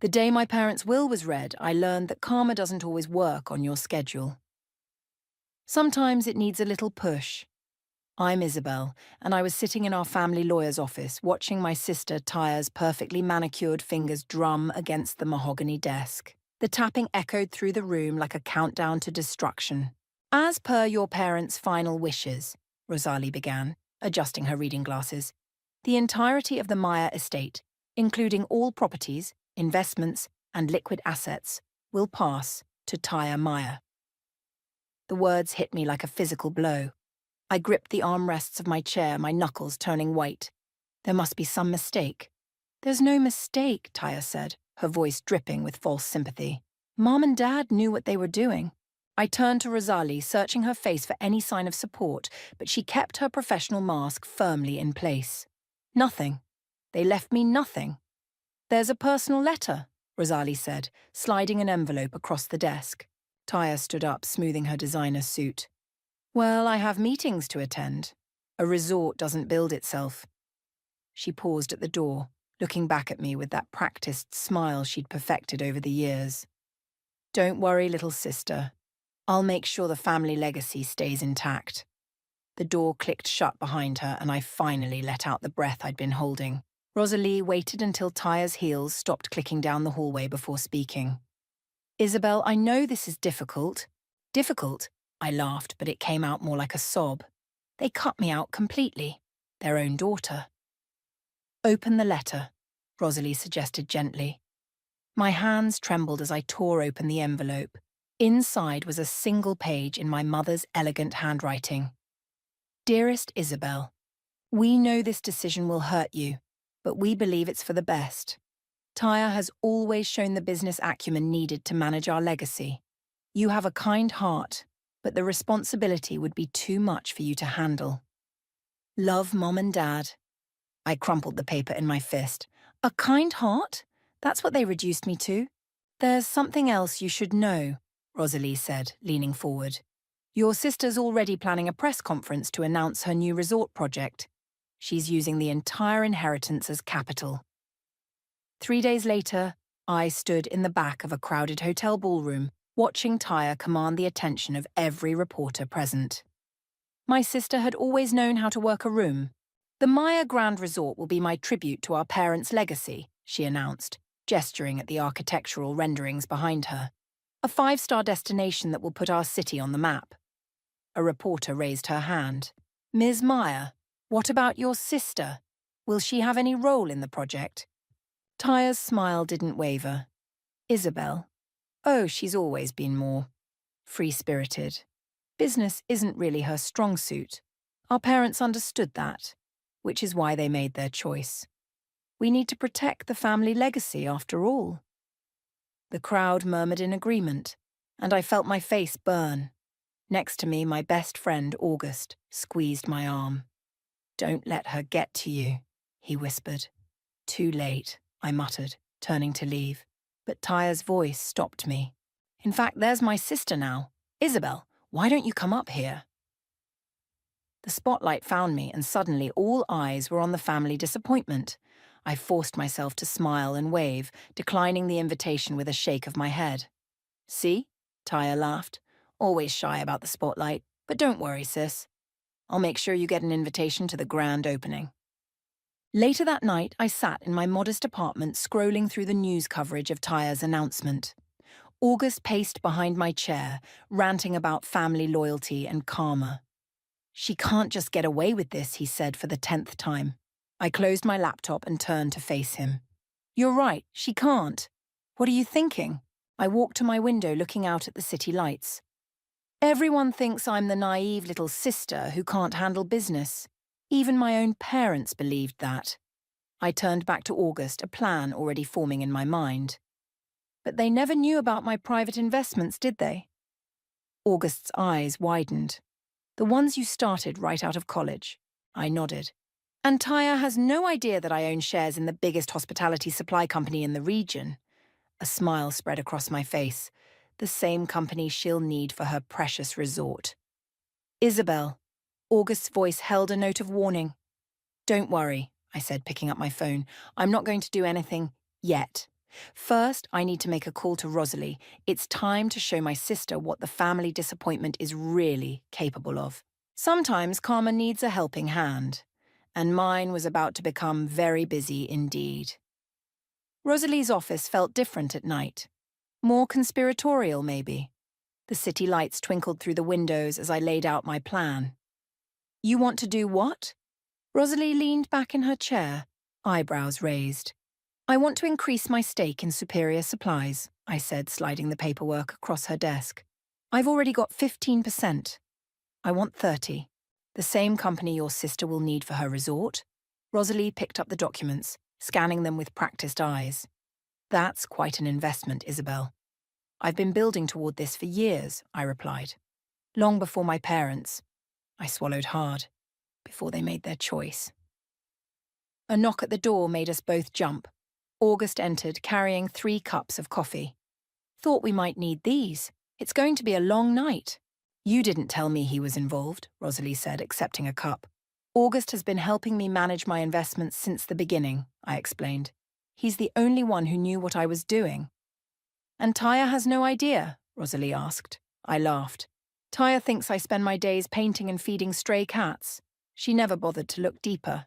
The day my parents' will was read, I learned that karma doesn't always work on your schedule. Sometimes it needs a little push. I'm Isabel, and I was sitting in our family lawyer's office watching my sister Taya's perfectly manicured fingers drum against the mahogany desk. The tapping echoed through the room like a countdown to destruction. As per your parents' final wishes, Rosalie began, adjusting her reading glasses, the entirety of the Maya estate, including all properties, investments, and liquid assets, will pass to Taya Maya. The words hit me like a physical blow. I gripped the armrests of my chair, my knuckles turning white. There must be some mistake. There's no mistake, Taya said, her voice dripping with false sympathy. Mom and Dad knew what they were doing. I turned to Rosalie, searching her face for any sign of support, but she kept her professional mask firmly in place. Nothing. They left me nothing. There's a personal letter, Rosalie said, sliding an envelope across the desk. Taya stood up, smoothing her designer suit. Well, I have meetings to attend. A resort doesn't build itself. She paused at the door, looking back at me with that practiced smile she'd perfected over the years. Don't worry, little sister. I'll make sure the family legacy stays intact. The door clicked shut behind her, and I finally let out the breath I'd been holding. Rosalie waited until Taya's heels stopped clicking down the hallway before speaking. Isabel, I know this is difficult. Difficult? I laughed, but it came out more like a sob. They cut me out completely. Their own daughter. Open the letter, Rosalie suggested gently. My hands trembled as I tore open the envelope. Inside was a single page in my mother's elegant handwriting. Dearest Isabel, we know this decision will hurt you, but we believe it's for the best. Taya has always shown the business acumen needed to manage our legacy. You have a kind heart, but the responsibility would be too much for you to handle. Love, Mom and Dad. I crumpled the paper in my fist. A kind heart? That's what they reduced me to. There's something else you should know, Rosalie said, leaning forward. Your sister's already planning a press conference to announce her new resort project. She's using the entire inheritance as capital. 3 days later, I stood in the back of a crowded hotel ballroom, watching Taya command the attention of every reporter present. My sister had always known how to work a room. The Maya Grand Resort will be my tribute to our parents' legacy, she announced, gesturing at the architectural renderings behind her. A 5-star destination that will put our city on the map. A reporter raised her hand. Ms. Maya, what about your sister? Will she have any role in the project? Taya's smile didn't waver. Isabel. Oh, she's always been more free-spirited. Business isn't really her strong suit. Our parents understood that, which is why they made their choice. We need to protect the family legacy after all. The crowd murmured in agreement, and I felt my face burn. Next to me, my best friend, August, squeezed my arm. Don't let her get to you, he whispered. Too late, I muttered, turning to leave. But Taya's voice stopped me. In fact, there's my sister now. Isabel, why don't you come up here? The spotlight found me, and suddenly all eyes were on the family disappointment. I forced myself to smile and wave, declining the invitation with a shake of my head. See? Taya laughed. Always shy about the spotlight, but don't worry, sis. I'll make sure you get an invitation to the grand opening. Later that night, I sat in my modest apartment scrolling through the news coverage of Taya's announcement. August paced behind my chair, ranting about family loyalty and karma. She can't just get away with this, he said for the 10th time. I closed my laptop and turned to face him. You're right, she can't. What are you thinking? I walked to my window looking out at the city lights. Everyone thinks I'm the naive little sister who can't handle business. Even my own parents believed that. I turned back to August, a plan already forming in my mind. But they never knew about my private investments, did they? August's eyes widened. The ones you started right out of college. I nodded. And Taya has no idea that I own shares in the biggest hospitality supply company in the region. A smile spread across my face. The same company she'll need for her precious resort. Isabel. August's voice held a note of warning. Don't worry, I said, picking up my phone. I'm not going to do anything yet. First, I need to make a call to Rosalie. It's time to show my sister what the family disappointment is really capable of. Sometimes Karma needs a helping hand, and mine was about to become very busy indeed. Rosalie's office felt different at night. More conspiratorial, maybe. The city lights twinkled through the windows as I laid out my plan. You want to do what? Rosalie leaned back in her chair, eyebrows raised. I want to increase my stake in Superior Supplies, I said, sliding the paperwork across her desk. I've already got 15%. I want 30. The same company your sister will need for her resort. Rosalie picked up the documents, scanning them with practiced eyes. That's quite an investment, Isabel. I've been building toward this for years, I replied. Long before my parents. I swallowed hard. Before they made their choice. A knock at the door made us both jump. August entered, carrying 3 cups of coffee. Thought we might need these. It's going to be a long night. You didn't tell me he was involved, Rosalie said, accepting a cup. August has been helping me manage my investments since the beginning, I explained. He's the only one who knew what I was doing. And Taya has no idea, Rosalie asked. I laughed. Taya thinks I spend my days painting and feeding stray cats. She never bothered to look deeper.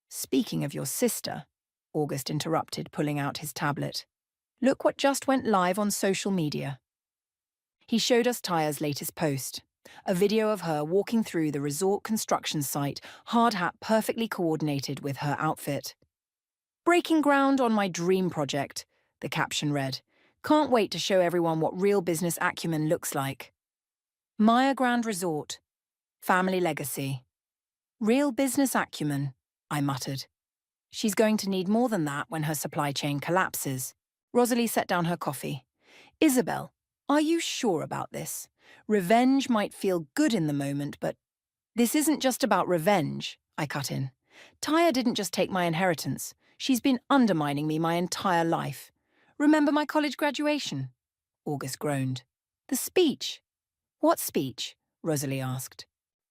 Speaking of your sister, August interrupted, pulling out his tablet. Look what just went live on social media. He showed us Taya's latest post, a video of her walking through the resort construction site, hard hat perfectly coordinated with her outfit. Breaking ground on my dream project, the caption read. Can't wait to show everyone what real business acumen looks like. Maya Grand Resort. Family legacy. Real business acumen, I muttered. She's going to need more than that when her supply chain collapses. Rosalie set down her coffee. Isabel, are you sure about this? Revenge might feel good in the moment, but this isn't just about revenge, I cut in. Taya didn't just take my inheritance. She's been undermining me my entire life. Remember my college graduation? August groaned. The speech. What speech? Rosalie asked.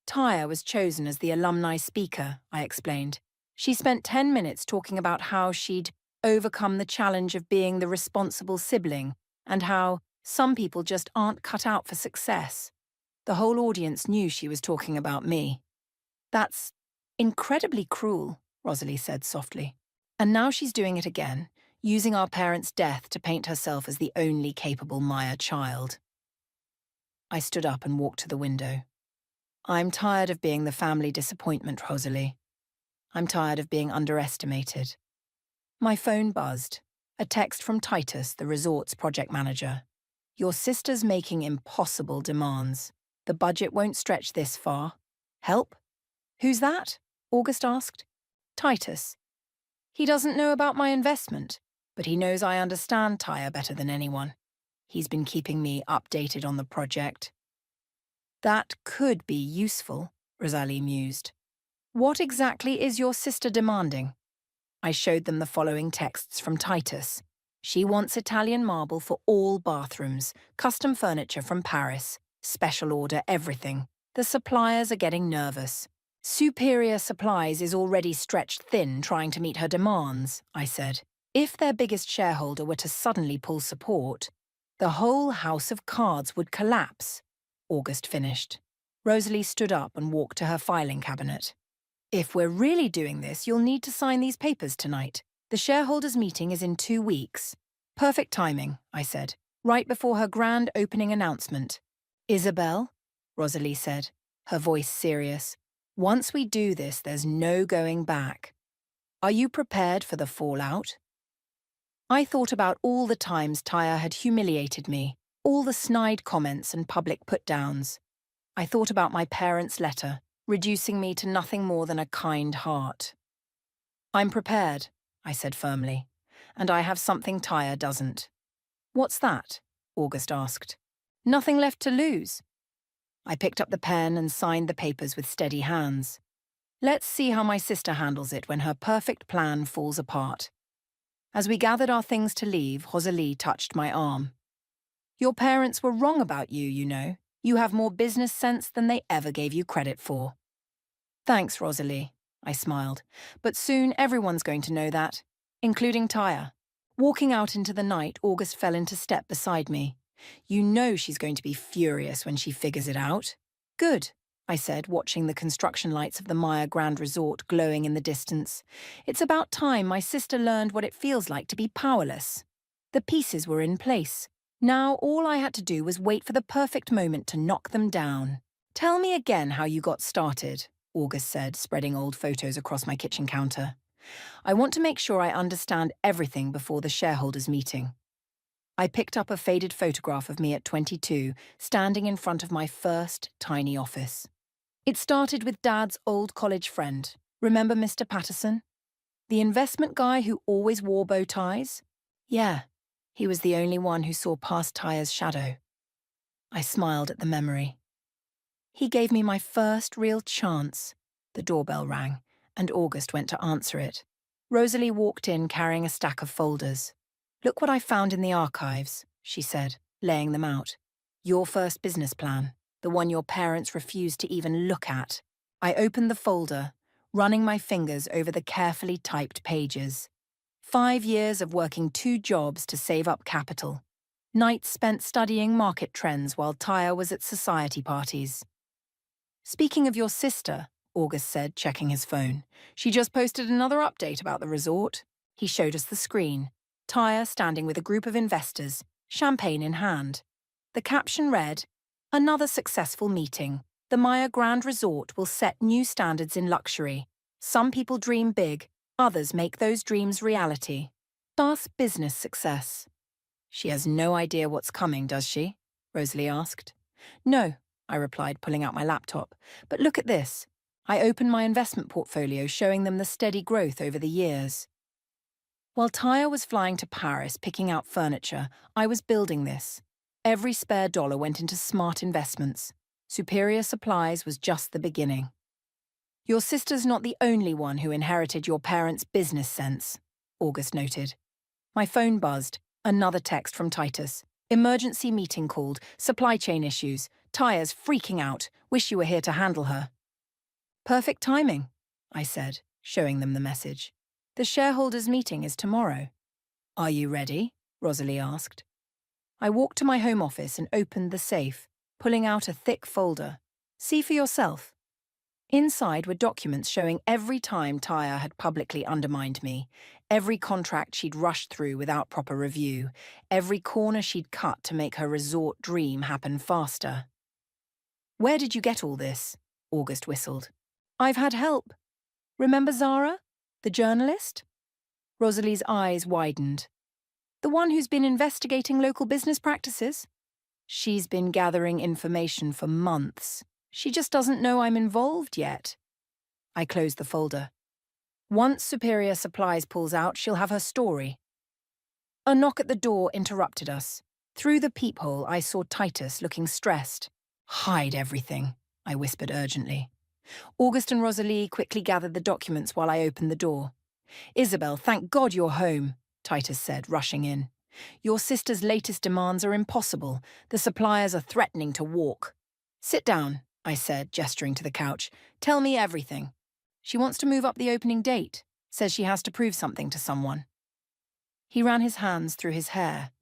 Taya was chosen as the alumni speaker, I explained. She spent 10 minutes talking about how she'd overcome the challenge of being the responsible sibling and how some people just aren't cut out for success. The whole audience knew she was talking about me. That's incredibly cruel, Rosalie said softly. And now she's doing it again, using our parents' death to paint herself as the only capable Maya child. I stood up and walked to the window. I'm tired of being the family disappointment, Rosalie. I'm tired of being underestimated. My phone buzzed. A text from Titus, the resort's project manager. Your sister's making impossible demands. The budget won't stretch this far. Help? Who's that? August asked. Titus. He doesn't know about my investment, but he knows I understand Taya better than anyone. He's been keeping me updated on the project. That could be useful, Rosalie mused. What exactly is your sister demanding? I showed them the following texts from Titus. She wants Italian marble for all bathrooms, custom furniture from Paris, special order everything. The suppliers are getting nervous. Superior Supplies is already stretched thin trying to meet her demands, I said. If their biggest shareholder were to suddenly pull support, the whole house of cards would collapse. August finished. Rosalie stood up and walked to her filing cabinet. If we're really doing this, you'll need to sign these papers tonight. The shareholders' meeting is in 2 weeks. Perfect timing, I said, right before her grand opening announcement. Isabel, Rosalie said, her voice serious. Once we do this, there's no going back. Are you prepared for the fallout? I thought about all the times Taya had humiliated me, all the snide comments and public put-downs. I thought about my parents' letter, reducing me to nothing more than a kind heart. I'm prepared, I said firmly, and I have something Taya doesn't. What's that? August asked. Nothing left to lose. I picked up the pen and signed the papers with steady hands. Let's see how my sister handles it when her perfect plan falls apart. As we gathered our things to leave, Rosalie touched my arm. Your parents were wrong about you, you know. You have more business sense than they ever gave you credit for. Thanks, Rosalie, I smiled. But soon everyone's going to know that, including Taya. Walking out into the night, August fell into step beside me. You know she's going to be furious when she figures it out. Good, I said, watching the construction lights of the Maya Grand Resort glowing in the distance. It's about time my sister learned what it feels like to be powerless. The pieces were in place. Now all I had to do was wait for the perfect moment to knock them down. Tell me again how you got started, August said, spreading old photos across my kitchen counter. I want to make sure I understand everything before the shareholders' meeting. I picked up a faded photograph of me at 22, standing in front of my first tiny office. It started with Dad's old college friend. Remember Mr. Patterson? The investment guy who always wore bow ties? Yeah, he was the only one who saw past Tyre's shadow. I smiled at the memory. He gave me my first real chance. The doorbell rang, and August went to answer it. Rosalie walked in carrying a stack of folders. Look what I found in the archives, she said, laying them out. Your first business plan, the one your parents refused to even look at. I opened the folder, running my fingers over the carefully typed pages. 5 years of working 2 jobs to save up capital. Nights spent studying market trends while Tyre was at society parties. Speaking of your sister, August said, checking his phone, she just posted another update about the resort. He showed us the screen. Tyre standing with a group of investors, champagne in hand. The caption read, "Another successful meeting. The Maya Grand Resort will set new standards in luxury. Some people dream big, others make those dreams reality. Fast business success." She has no idea what's coming, does she? Rosalie asked. No, I replied, pulling out my laptop. But look at this. I opened my investment portfolio, showing them the steady growth over the years. While Tyre was flying to Paris, picking out furniture, I was building this. Every spare dollar went into smart investments. Superior Supplies was just the beginning. Your sister's not the only one who inherited your parents' business sense, August noted. My phone buzzed. Another text from Titus. Emergency meeting called. Supply chain issues. Tyre's freaking out. Wish you were here to handle her. Perfect timing, I said, showing them the message. The shareholders' meeting is tomorrow. Are you ready? Rosalie asked. I walked to my home office and opened the safe, pulling out a thick folder. See for yourself. Inside were documents showing every time Tyre had publicly undermined me, every contract she'd rushed through without proper review, every corner she'd cut to make her resort dream happen faster. Where did you get all this? August whistled. I've had help. Remember Zara, the journalist? Rosalie's eyes widened. The one who's been investigating local business practices? She's been gathering information for months. She just doesn't know I'm involved yet. I closed the folder. Once Superior Supplies pulls out, she'll have her story. A knock at the door interrupted us. Through the peephole, I saw Titus looking stressed. Hide everything, I whispered urgently. August and Rosalie quickly gathered the documents while I opened the door. Isabel, thank God you're home, Titus said, rushing in. Your sister's latest demands are impossible. The suppliers are threatening to walk. Sit down, I said, gesturing to the couch. Tell me everything. She wants to move up the opening date. Says she has to prove something to someone. He ran his hands through his hair.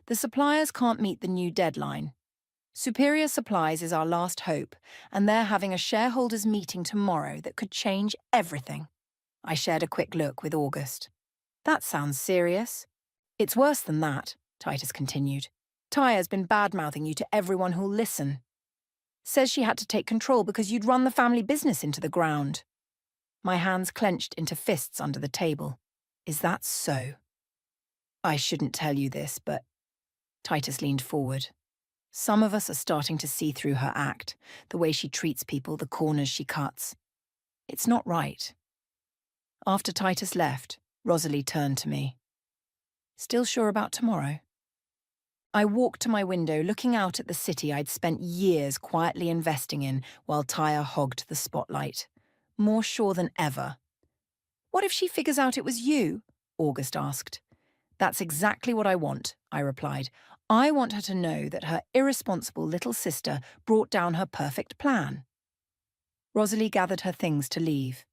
The suppliers can't meet the new deadline. Superior Supplies is our last hope, and they're having a shareholders' meeting tomorrow that could change everything. I shared a quick look with August. That sounds serious. It's worse than that, Titus continued. Tyre's been bad-mouthing you to everyone who'll listen. Says she had to take control because you'd run the family business into the ground. My hands clenched into fists under the table. Is that so? I shouldn't tell you this, but... Titus leaned forward. Some of us are starting to see through her act, the way she treats people, the corners she cuts. It's not right. After Titus left, Rosalie turned to me. Still sure about tomorrow? I walked to my window, looking out at the city I'd spent years quietly investing in while Tyre hogged the spotlight. More sure than ever. What if she figures out it was you? August asked. That's exactly what I want, I replied. I want her to know that her irresponsible little sister brought down her perfect plan. Rosalie gathered her things to leave.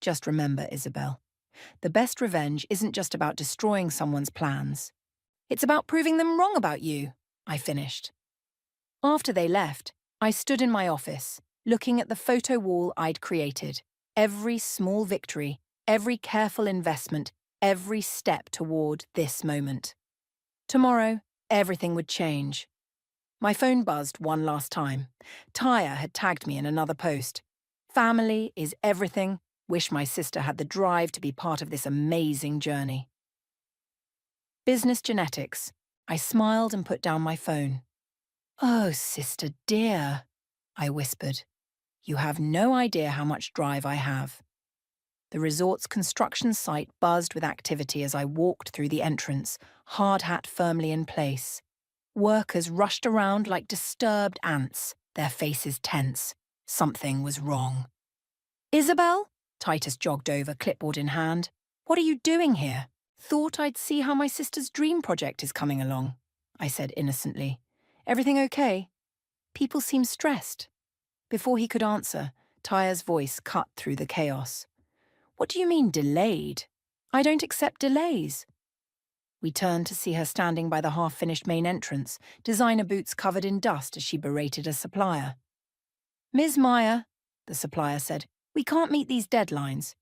Just remember, Isabel, The best revenge isn't just about destroying someone's plans. It's about proving them wrong about you, I finished. After they left, I stood in my office, looking at the photo wall I'd created. Every small victory, every careful investment, every step toward this moment. Tomorrow, everything would change. My phone buzzed one last time. Taya had tagged me in another post. Family is everything. Wish my sister had the drive to be part of this amazing journey. Business genetics. I smiled and put down my phone. Oh, sister dear, I whispered. You have no idea how much drive I have. The resort's construction site buzzed with activity as I walked through the entrance, hard hat firmly in place. Workers rushed around like disturbed ants, their faces tense. Something was wrong. Isabel? Titus jogged over, clipboard in hand. What are you doing here? Thought I'd see how my sister's dream project is coming along, I said innocently. Everything okay? People seem stressed. Before he could answer, Taya's voice cut through the chaos. What do you mean delayed? I don't accept delays. We turned to see her standing by the half-finished main entrance, designer boots covered in dust as she berated a supplier. Ms. Meyer, the supplier said, we can't meet these deadlines.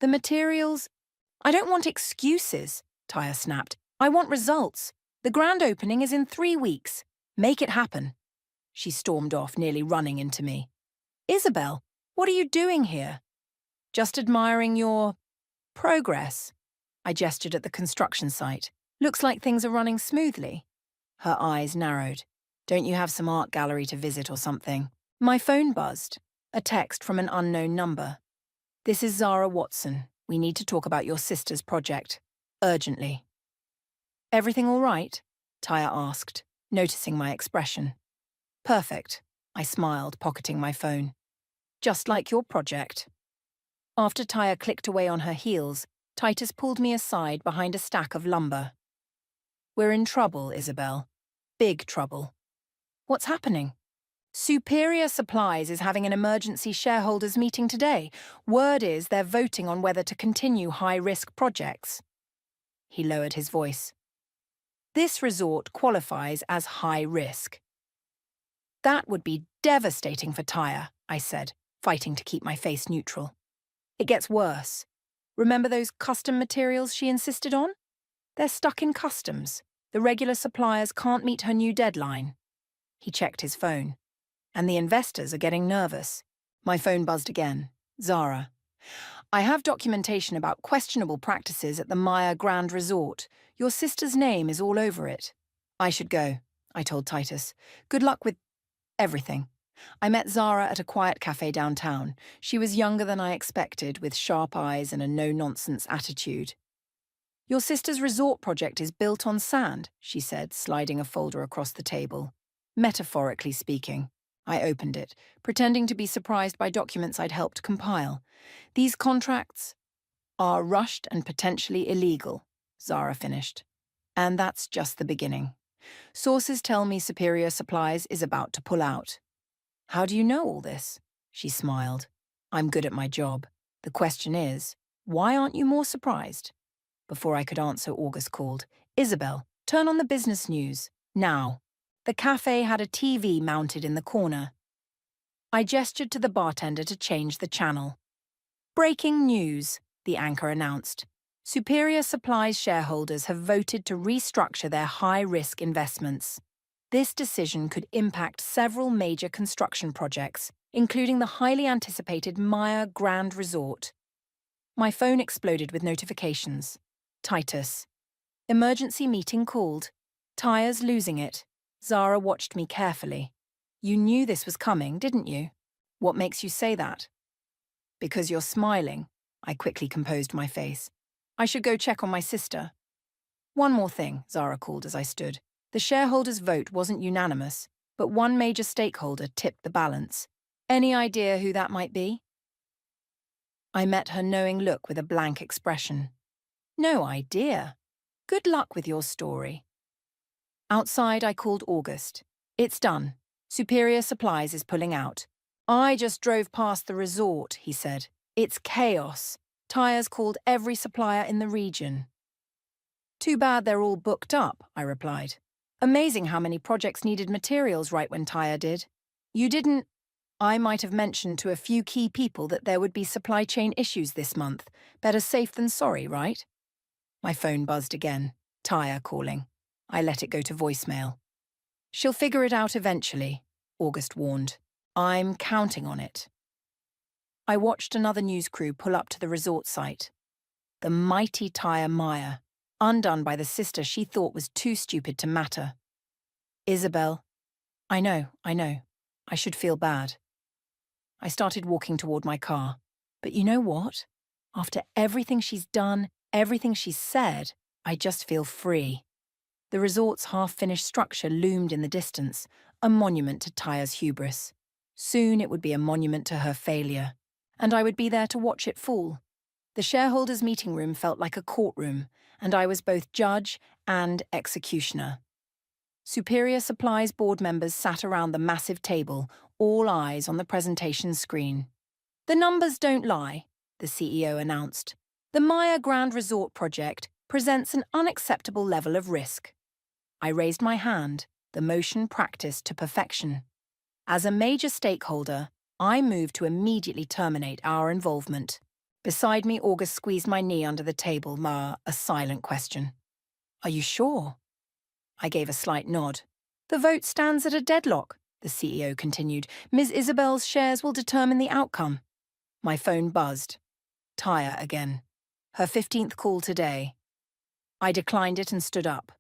The materials... I don't want excuses, Taya snapped. I want results. The grand opening is in 3 weeks. Make it happen. She stormed off, nearly running into me. Isabel, what are you doing here? Just admiring your... progress. I gestured at the construction site. Looks like things are running smoothly. Her eyes narrowed. Don't you have some art gallery to visit or something? My phone buzzed. A text from an unknown number. This is Zara Watson. We need to talk about your sister's project. Urgently. Everything all right? Taya asked, noticing my expression. Perfect. I smiled, pocketing my phone. Just like your project. After Taya clicked away on her heels, Titus pulled me aside behind a stack of lumber. We're in trouble, Isabel. Big trouble. What's happening? Superior Supplies is having an emergency shareholders meeting today. Word is they're voting on whether to continue high-risk projects. He lowered his voice. This resort qualifies as high risk. That would be devastating for Taya, I said, fighting to keep my face neutral. It gets worse. Remember those custom materials she insisted on? They're stuck in customs. The regular suppliers can't meet her new deadline. He checked his phone. And the investors are getting nervous. My phone buzzed again. Zara. I have documentation about questionable practices at the Maya Grand Resort. Your sister's name is all over it. I should go, I told Titus. Good luck with everything. I met Zara at a quiet cafe downtown. She was younger than I expected, with sharp eyes and a no-nonsense attitude. Your sister's resort project is built on sand, she said, sliding a folder across the table. Metaphorically speaking. I opened it, pretending to be surprised by documents I'd helped compile. These contracts are rushed and potentially illegal, Zara finished. And that's just the beginning. Sources tell me Superior Supplies is about to pull out. How do you know all this? She smiled. I'm good at my job. The question is, why aren't you more surprised? Before I could answer, August called. Isabel, turn on the business news. Now. The cafe had a TV mounted in the corner. I gestured to the bartender to change the channel. Breaking news, the anchor announced. Superior Supplies shareholders have voted to restructure their high-risk investments. This decision could impact several major construction projects, including the highly anticipated Maya Grand Resort. My phone exploded with notifications. Titus. Emergency meeting called. Taya's losing it. Zara watched me carefully. You knew this was coming, didn't you? What makes you say that? Because you're smiling. I quickly composed my face. I should go check on my sister. One more thing, Zara called as I stood. The shareholders' vote wasn't unanimous, but one major stakeholder tipped the balance. Any idea who that might be? I met her knowing look with a blank expression. No idea. Good luck with your story. Outside, I called August. It's done. Superior Supplies is pulling out. I just drove past the resort, he said. It's chaos. Tyres called every supplier in the region. Too bad they're all booked up, I replied. Amazing how many projects needed materials right when Tyre did. You didn't... I might have mentioned to a few key people that there would be supply chain issues this month. Better safe than sorry, right? My phone buzzed again. Tyre calling. I let it go to voicemail. She'll figure it out eventually, August warned. I'm counting on it. I watched another news crew pull up to the resort site. The mighty Tyre Maya, undone by the sister she thought was too stupid to matter. Isabel. I know. I should feel bad. I started walking toward my car. But you know what? After everything she's done, everything she's said, I just feel free. The resort's half-finished structure loomed in the distance, a monument to Tyre's hubris. Soon it would be a monument to her failure, and I would be there to watch it fall. The shareholders' meeting room felt like a courtroom, and I was both judge and executioner. Superior Supplies board members sat around the massive table, all eyes on the presentation screen. The numbers don't lie, the CEO announced. The Maya Grand Resort project presents an unacceptable level of risk. I raised my hand, the motion practiced to perfection. As a major stakeholder, I moved to immediately terminate our involvement. Beside me, August squeezed my knee under the table, a silent question. Are you sure? I gave a slight nod. The vote stands at a deadlock, the CEO continued. Ms. Isabel's shares will determine the outcome. My phone buzzed. Tyre again. Her 15th call today. I declined it and stood up.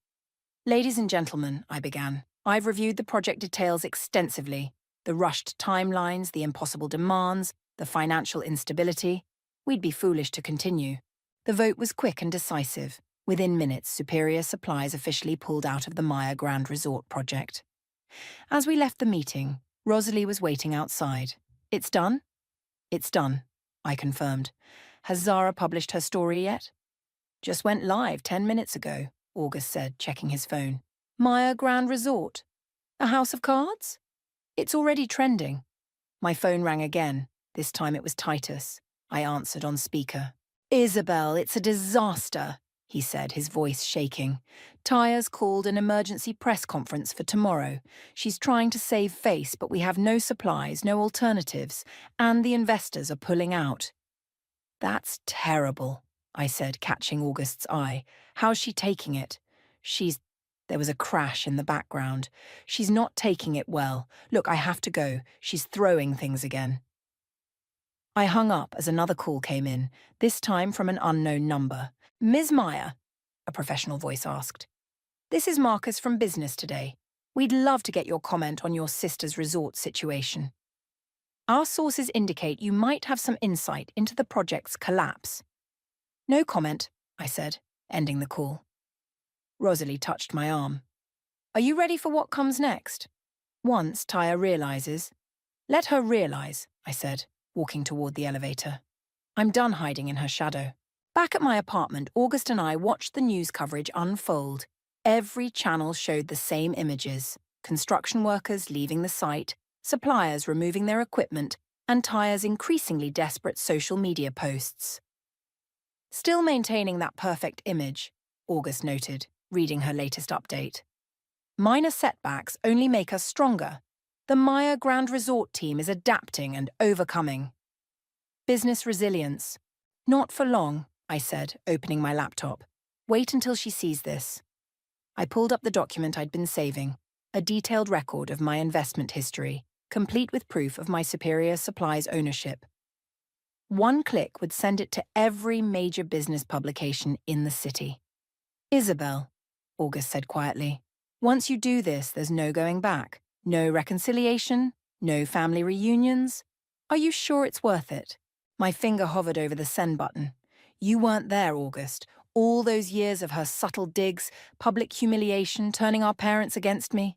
Ladies and gentlemen, I began, I've reviewed the project details extensively. The rushed timelines, the impossible demands, the financial instability. We'd be foolish to continue. The vote was quick and decisive. Within minutes, Superior Supplies officially pulled out of the Maya Grand Resort project. As we left the meeting, Rosalie was waiting outside. It's done? It's done, I confirmed. Has Zara published her story yet? Just went live 10 minutes ago, August said, checking his phone. Maya Grand Resort. A house of cards? It's already trending. My phone rang again. This time it was Titus. I answered on speaker. Isabel, it's a disaster, he said, his voice shaking. Tyre's called an emergency press conference for tomorrow. She's trying to save face, but we have no supplies, no alternatives, and the investors are pulling out. That's terrible, I said, catching August's eye. How's she taking it? There was a crash in the background. She's not taking it well. Look, I have to go. She's throwing things again. I hung up as another call came in, this time from an unknown number. Ms. Meyer, a professional voice asked. This is Marcus from Business Today. We'd love to get your comment on your sister's resort situation. Our sources indicate you might have some insight into the project's collapse. No comment, I said, ending the call. Rosalie touched my arm. Are you ready for what comes next? Once Tyre realizes. Let her realize, I said, walking toward the elevator. I'm done hiding in her shadow. Back at my apartment, August and I watched the news coverage unfold. Every channel showed the same images. Construction workers leaving the site, suppliers removing their equipment, and Tyre's increasingly desperate social media posts. Still maintaining that perfect image, August noted, reading her latest update. Minor setbacks only make us stronger. The Maya Grand Resort team is adapting and overcoming. Business resilience. Not for long, I said, opening my laptop. Wait until she sees this. I pulled up the document I'd been saving, a detailed record of my investment history, complete with proof of my Superior Supplies ownership. One click would send it to every major business publication in the city. Isabel, August said quietly, once you do this, there's no going back. No reconciliation, no family reunions. Are you sure it's worth it? My finger hovered over the send button. You weren't there, August. All those years of her subtle digs, public humiliation, turning our parents against me.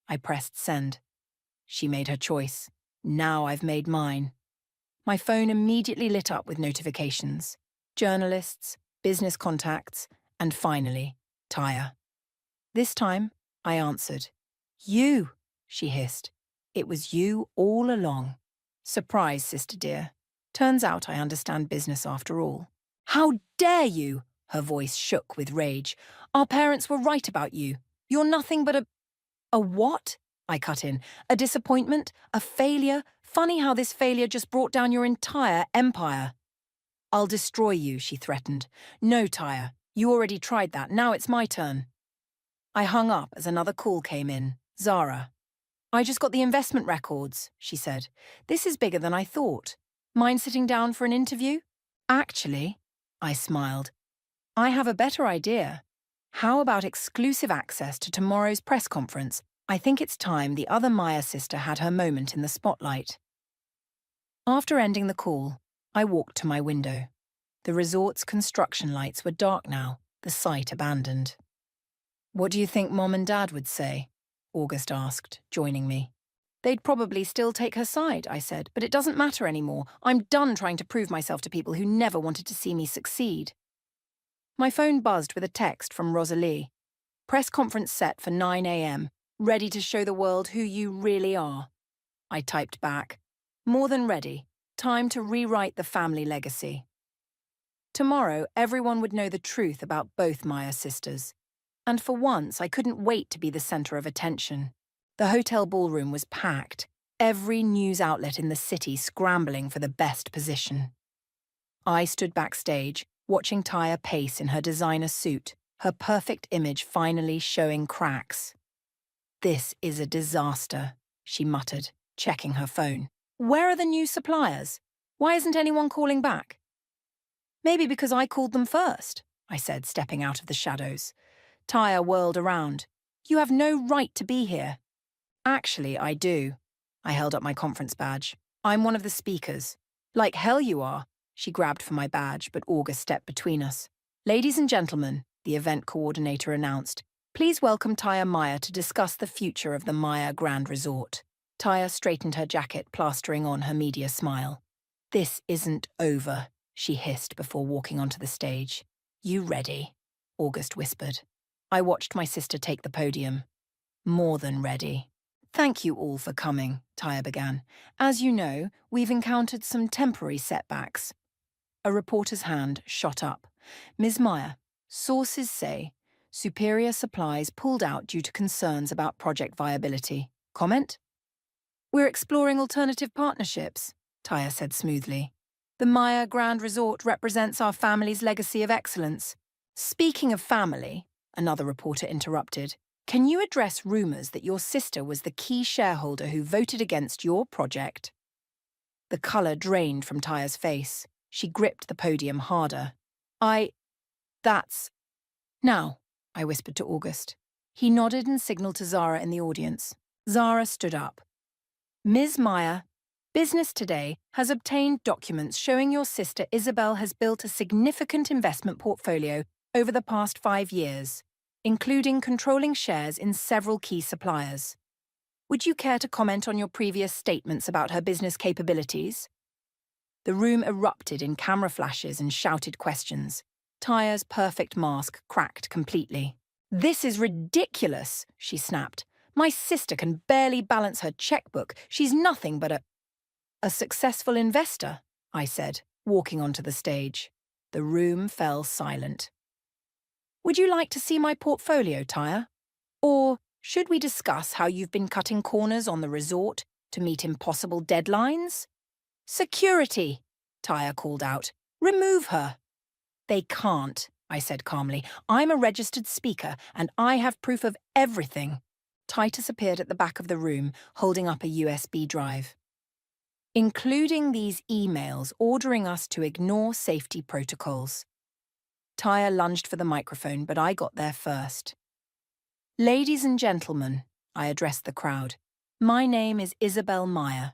I pressed send. She made her choice. Now I've made mine. My phone immediately lit up with notifications. Journalists, business contacts, and finally, Tyre. This time, I answered. You, she hissed. It was you all along. Surprise, sister dear. Turns out I understand business after all. How dare you? Her voice shook with rage. Our parents were right about you. You're nothing but a what? I cut in. A disappointment? A failure? Funny how this failure just brought down your entire empire. I'll destroy you, she threatened. No, Tyre. You already tried that. Now it's my turn. I hung up as another call came in. Zara. I just got the investment records, she said. This is bigger than I thought. Mind sitting down for an interview? Actually, I smiled. I have a better idea. How about exclusive access to tomorrow's press conference? I think it's time the other Maya sister had her moment in the spotlight. After ending the call, I walked to my window. The resort's construction lights were dark now, the site abandoned. What do you think Mom and Dad would say? August asked, joining me. They'd probably still take her side, I said, but it doesn't matter anymore. I'm done trying to prove myself to people who never wanted to see me succeed. My phone buzzed with a text from Rosalie. Press conference set for 9 a.m. Ready to show the world who you really are. I typed back. More than ready. Time to rewrite the family legacy. Tomorrow, everyone would know the truth about both Maya sisters. And for once, I couldn't wait to be the center of attention. The hotel ballroom was packed, every news outlet in the city scrambling for the best position. I stood backstage, watching Tyre pace in her designer suit, her perfect image finally showing cracks. This is a disaster, she muttered, checking her phone. Where are the new suppliers? Why isn't anyone calling back? Maybe because I called them first, I said, stepping out of the shadows. Tyre whirled around. You have no right to be here. Actually, I do. I held up my conference badge. I'm one of the speakers. Like hell you are. She grabbed for my badge, but August stepped between us. Ladies and gentlemen, the event coordinator announced, please welcome Tyre Maya to discuss the future of the Maya Grand Resort. Tyre straightened her jacket, plastering on her media smile. This isn't over, she hissed before walking onto the stage. You ready? August whispered. I watched my sister take the podium. More than ready. Thank you all for coming, Tyre began. As you know, we've encountered some temporary setbacks. A reporter's hand shot up. Ms. Maya, sources say Superior Supplies pulled out due to concerns about project viability. Comment? We're exploring alternative partnerships, Tyre said smoothly. The Maya Grand Resort represents our family's legacy of excellence. Speaking of family, another reporter interrupted, can you address rumours that your sister was the key shareholder who voted against your project? The colour drained from Tyre's face. She gripped the podium harder. That's... Now, I whispered to August. He nodded and signalled to Zara in the audience. Zara stood up. Ms. Maya, Business Today has obtained documents showing your sister Isabel has built a significant investment portfolio over the past 5 years, including controlling shares in several key suppliers. Would you care to comment on your previous statements about her business capabilities? The room erupted in camera flashes and shouted questions. Tyre's perfect mask cracked completely. This is ridiculous, she snapped. My sister can barely balance her checkbook. She's nothing but a successful investor, I said, walking onto the stage. The room fell silent. Would you like to see my portfolio, Tyre? Or should we discuss how you've been cutting corners on the resort to meet impossible deadlines? Security, Tyre called out. Remove her. They can't, I said calmly. I'm a registered speaker and I have proof of everything. Titus appeared at the back of the room, holding up a USB drive. Including these emails ordering us to ignore safety protocols. Tyre lunged for the microphone, but I got there first. Ladies and gentlemen, I addressed the crowd, my name is Isabel Maya.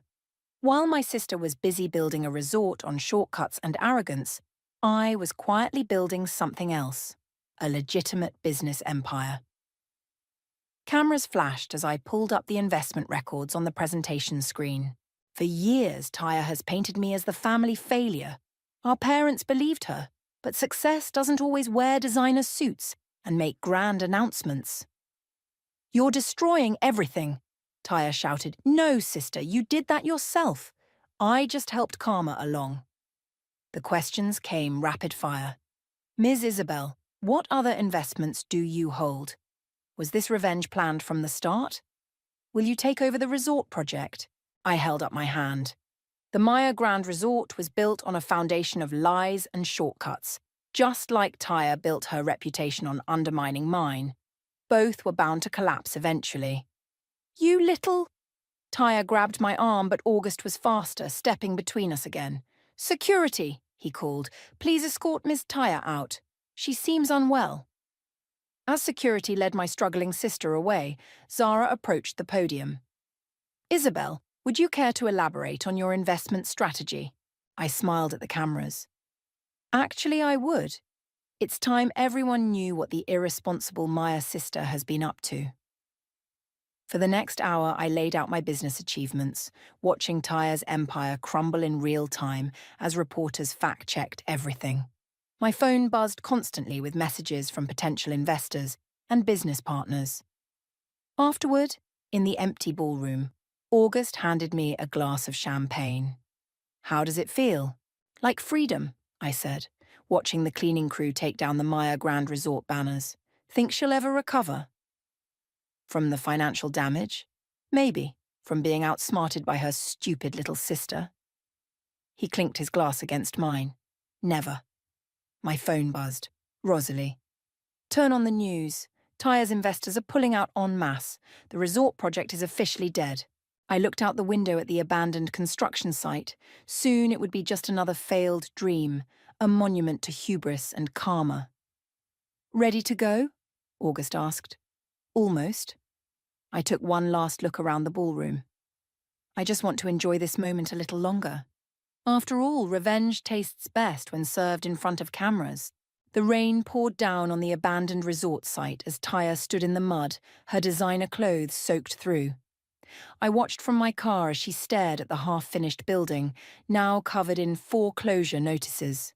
While my sister was busy building a resort on shortcuts and arrogance, I was quietly building something else, a legitimate business empire. Cameras flashed as I pulled up the investment records on the presentation screen. For years, Tyre has painted me as the family failure. Our parents believed her, but success doesn't always wear designer suits and make grand announcements. You're destroying everything, Tyre shouted. No, sister, you did that yourself. I just helped Karma along. The questions came rapid fire. Ms. Isabel, what other investments do you hold? Was this revenge planned from the start? Will you take over the resort project? I held up my hand. The Maya Grand Resort was built on a foundation of lies and shortcuts, just like Tyre built her reputation on undermining mine. Both were bound to collapse eventually. You little... Tyre grabbed my arm, but August was faster, stepping between us again. Security, he called. Please escort Miss Tyre out. She seems unwell. As security led my struggling sister away, Zara approached the podium. Isabel, would you care to elaborate on your investment strategy? I smiled at the cameras. Actually, I would. It's time everyone knew what the irresponsible Maya sister has been up to. For the next hour, I laid out my business achievements, watching Tyre's empire crumble in real time as reporters fact-checked everything. My phone buzzed constantly with messages from potential investors and business partners. Afterward, in the empty ballroom, August handed me a glass of champagne. How does it feel? Like freedom, I said, watching the cleaning crew take down the Maya Grand Resort banners. Think she'll ever recover? From the financial damage? Maybe. From being outsmarted by her stupid little sister? He clinked his glass against mine. Never. My phone buzzed. Rosalie. Turn on the news. Tyre's investors are pulling out en masse. The resort project is officially dead. I looked out the window at the abandoned construction site. Soon it would be just another failed dream, a monument to hubris and karma. Ready to go? August asked. Almost. I took one last look around the ballroom. I just want to enjoy this moment a little longer. After all, revenge tastes best when served in front of cameras. The rain poured down on the abandoned resort site as Tyre stood in the mud, her designer clothes soaked through. I watched from my car as she stared at the half-finished building, now covered in foreclosure notices.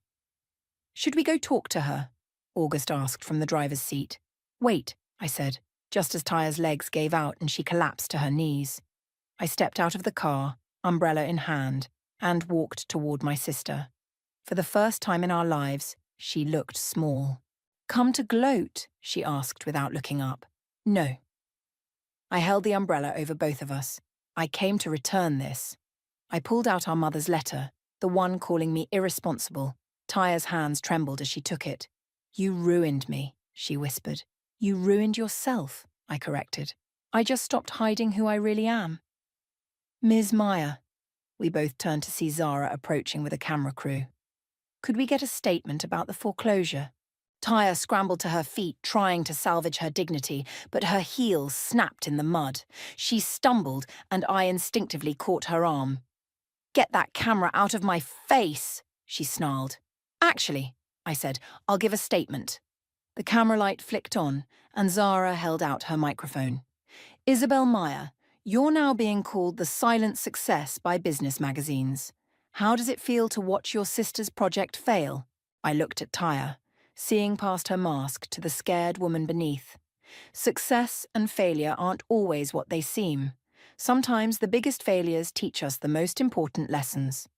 Should we go talk to her? August asked from the driver's seat. Wait, I said, just as Tyre's legs gave out and she collapsed to her knees. I stepped out of the car, umbrella in hand, and walked toward my sister. For the first time in our lives, she looked small. Come to gloat? She asked without looking up. No. I held the umbrella over both of us. I came to return this. I pulled out our mother's letter, the one calling me irresponsible. Tyre's hands trembled as she took it. You ruined me, she whispered. You ruined yourself, I corrected. I just stopped hiding who I really am. Ms. Maya. We both turned to see Zara approaching with a camera crew. Could we get a statement about the foreclosure? Tyre scrambled to her feet, trying to salvage her dignity, but her heels snapped in the mud. She stumbled, and I instinctively caught her arm. Get that camera out of my face, she snarled. Actually, I said, I'll give a statement. The camera light flicked on, and Zara held out her microphone. Isabel Maya, you're now being called the silent success by business magazines. How does it feel to watch your sister's project fail? I looked at Tyre, seeing past her mask to the scared woman beneath. Success and failure aren't always what they seem. Sometimes the biggest failures teach us the most important lessons.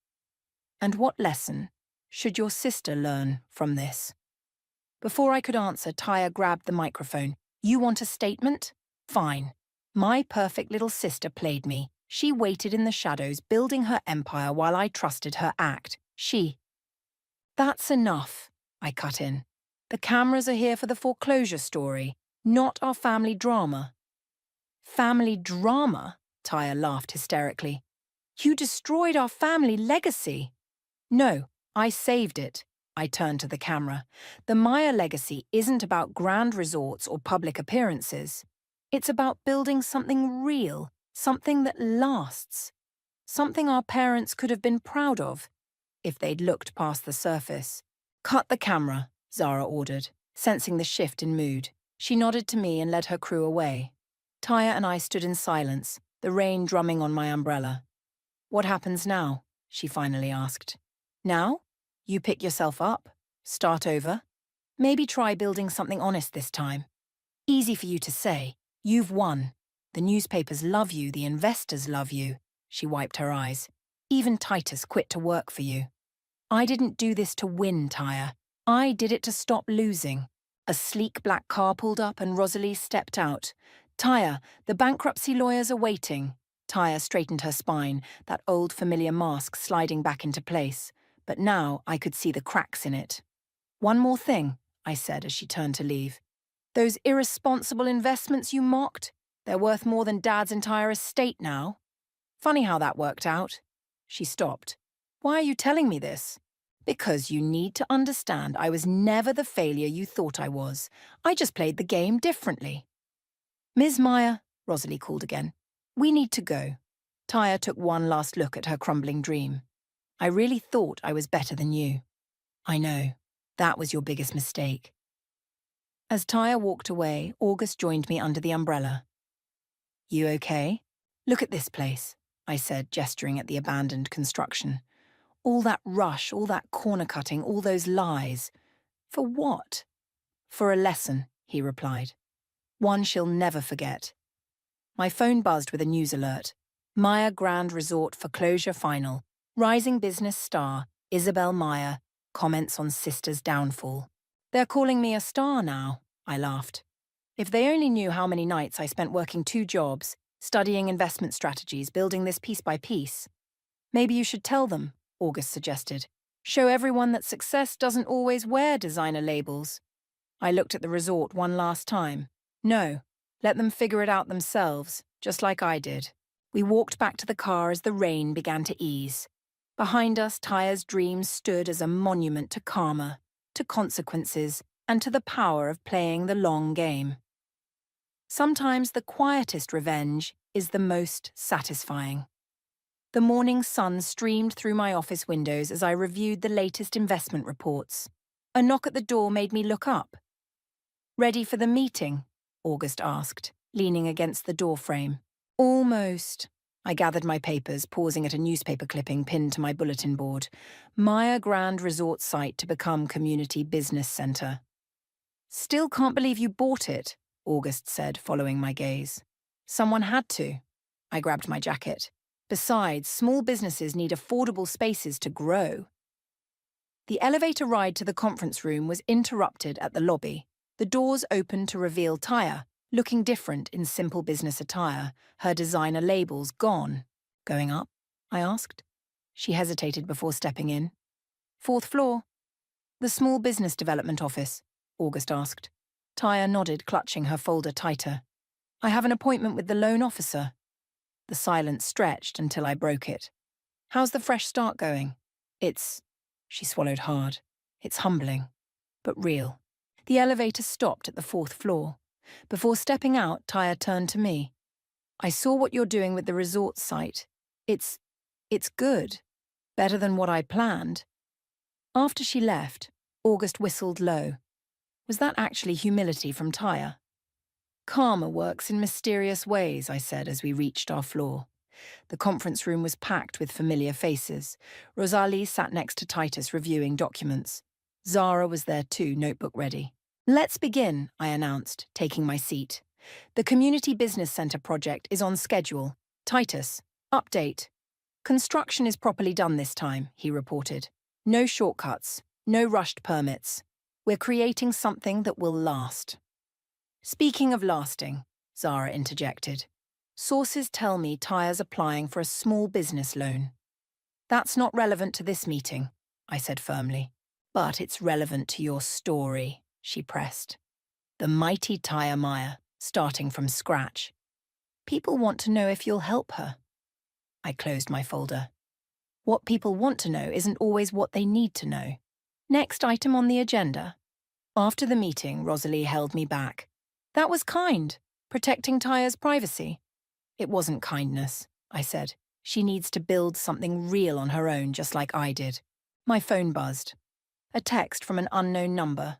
And what lesson should your sister learn from this? Before I could answer, Tyre grabbed the microphone. You want a statement? Fine. My perfect little sister played me. She waited in the shadows, building her empire while I trusted her act. That's enough, I cut in. The cameras are here for the foreclosure story, not our family drama. Family drama? Tyre laughed hysterically. You destroyed our family legacy. No, I saved it. I turned to the camera. The Maya legacy isn't about grand resorts or public appearances. It's about building something real, something that lasts. Something our parents could have been proud of, if they'd looked past the surface. Cut the camera, Zara ordered, sensing the shift in mood. She nodded to me and led her crew away. Tyre and I stood in silence, the rain drumming on my umbrella. What happens now? She finally asked. Now? You pick yourself up, start over. Maybe try building something honest this time. Easy for you to say. You've won. The newspapers love you, the investors love you. She wiped her eyes. Even Titus quit to work for you. I didn't do this to win, Tyre. I did it to stop losing. A sleek black car pulled up and Rosalie stepped out. Tyre, the bankruptcy lawyers are waiting. Tyre straightened her spine, that old familiar mask sliding back into place. But now I could see the cracks in it. One more thing, I said as she turned to leave. Those irresponsible investments you mocked? They're worth more than Dad's entire estate now. Funny how that worked out. She stopped. Why are you telling me this? Because you need to understand I was never the failure you thought I was. I just played the game differently. Ms. Meyer, Rosalie called again. We need to go. Tyre took one last look at her crumbling dream. I really thought I was better than you. I know. That was your biggest mistake. As Tyre walked away, August joined me under the umbrella. You okay? Look at this place, I said, gesturing at the abandoned construction. All that rush, all that corner cutting, all those lies. For what? For a lesson, he replied. One she'll never forget. My phone buzzed with a news alert. Meyer Grand Resort foreclosure final. Rising business star, Isabel Meyer, comments on sister's downfall. They're calling me a star now, I laughed. If they only knew how many nights I spent working 2 jobs, studying investment strategies, building this piece by piece. Maybe you should tell them, August suggested. Show everyone that success doesn't always wear designer labels. I looked at the resort one last time. No, let them figure it out themselves, just like I did. We walked back to the car as the rain began to ease. Behind us, Tyre's dreams stood as a monument to karma, to consequences, and to the power of playing the long game. Sometimes the quietest revenge is the most satisfying. The morning sun streamed through my office windows as I reviewed the latest investment reports. A knock at the door made me look up. Ready for the meeting? August asked, leaning against the doorframe. Almost. I gathered my papers, pausing at a newspaper clipping pinned to my bulletin board. Meyer Grand Resort site to become community business centre. Still can't believe you bought it, August said, following my gaze. Someone had to. I grabbed my jacket. Besides, small businesses need affordable spaces to grow. The elevator ride to the conference room was interrupted at the lobby. The doors opened to reveal Tyre, looking different in simple business attire, her designer labels gone. Going up? I asked. She hesitated before stepping in. 4th floor. The small business development office, August asked. Tyre nodded, clutching her folder tighter. I have an appointment with the loan officer. The silence stretched until I broke it. How's the fresh start going? She swallowed hard. It's humbling, but real. The elevator stopped at the 4th floor. Before stepping out, Tyre turned to me. I saw what you're doing with the resort site. It's good. Better than what I planned. After she left, August whistled low. Was that actually humility from Tyre? Karma works in mysterious ways, I said as we reached our floor. The conference room was packed with familiar faces. Rosalie sat next to Titus reviewing documents. Zara was there too, notebook ready. Let's begin, I announced, taking my seat. The Community Business Centre project is on schedule. Titus, update. Construction is properly done this time, he reported. No shortcuts, no rushed permits. We're creating something that will last. Speaking of lasting, Zara interjected. Sources tell me Tyre's applying for a small business loan. That's not relevant to this meeting, I said firmly. But it's relevant to your story, she pressed. The mighty Tyre Meyer, starting from scratch. People want to know if you'll help her. I closed my folder. What people want to know isn't always what they need to know. Next item on the agenda. After the meeting, Rosalie held me back. That was kind, protecting Tyre's privacy. It wasn't kindness, I said. She needs to build something real on her own, just like I did. My phone buzzed. A text from an unknown number.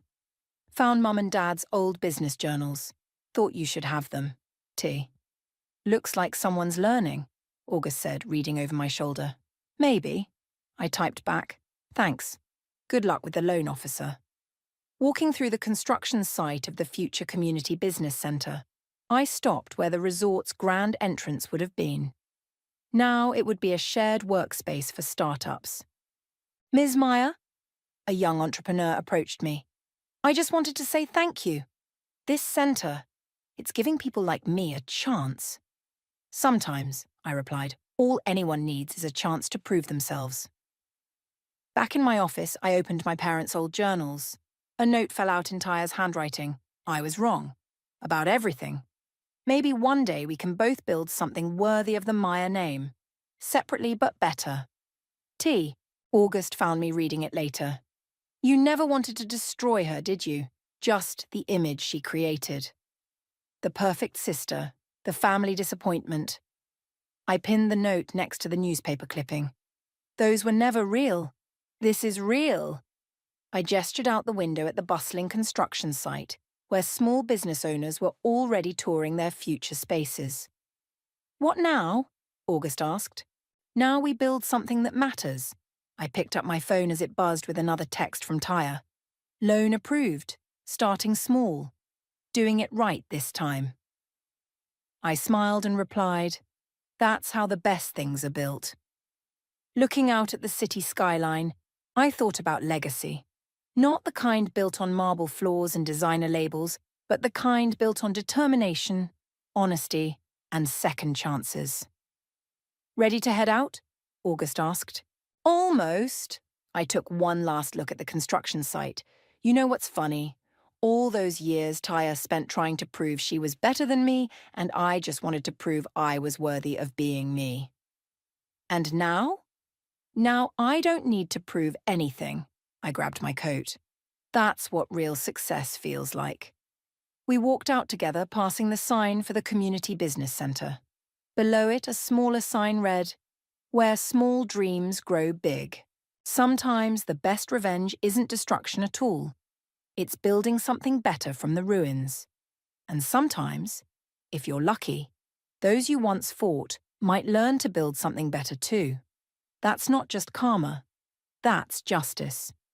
Found Mum and Dad's old business journals. Thought you should have them. T. Looks like someone's learning, August said, reading over my shoulder. Maybe. I typed back. Thanks. Good luck with the loan officer. Walking through the construction site of the future Community Business Centre, I stopped where the resort's grand entrance would have been. Now it would be a shared workspace for startups. Ms. Meyer, a young entrepreneur approached me. I just wanted to say thank you. This center, it's giving people like me a chance. Sometimes, I replied, all anyone needs is a chance to prove themselves. Back in my office, I opened my parents' old journals. A note fell out in Tyre's handwriting. I was wrong. About everything. Maybe one day we can both build something worthy of the Meyer name. Separately but better. T. August found me reading it later. You never wanted to destroy her, did you? Just the image she created. The perfect sister, the family disappointment. I pinned the note next to the newspaper clipping. Those were never real. This is real. I gestured out the window at the bustling construction site, where small business owners were already touring their future spaces. What now? August asked. Now we build something that matters. I picked up my phone as it buzzed with another text from Tyre. Loan approved. Starting small. Doing it right this time. I smiled and replied, that's how the best things are built. Looking out at the city skyline, I thought about legacy. Not the kind built on marble floors and designer labels, but the kind built on determination, honesty, and second chances. Ready to head out? August asked. Almost. I took one last look at the construction site. You know what's funny? All those years Tyre spent trying to prove she was better than me, and I just wanted to prove I was worthy of being me. And now? Now I don't need to prove anything. I grabbed my coat. That's what real success feels like. We walked out together, passing the sign for the Community Business Centre. Below it, a smaller sign read, Where small dreams grow big. Sometimes the best revenge isn't destruction at all. It's building something better from the ruins. And sometimes, if you're lucky, those you once fought might learn to build something better too. That's not just karma, that's justice.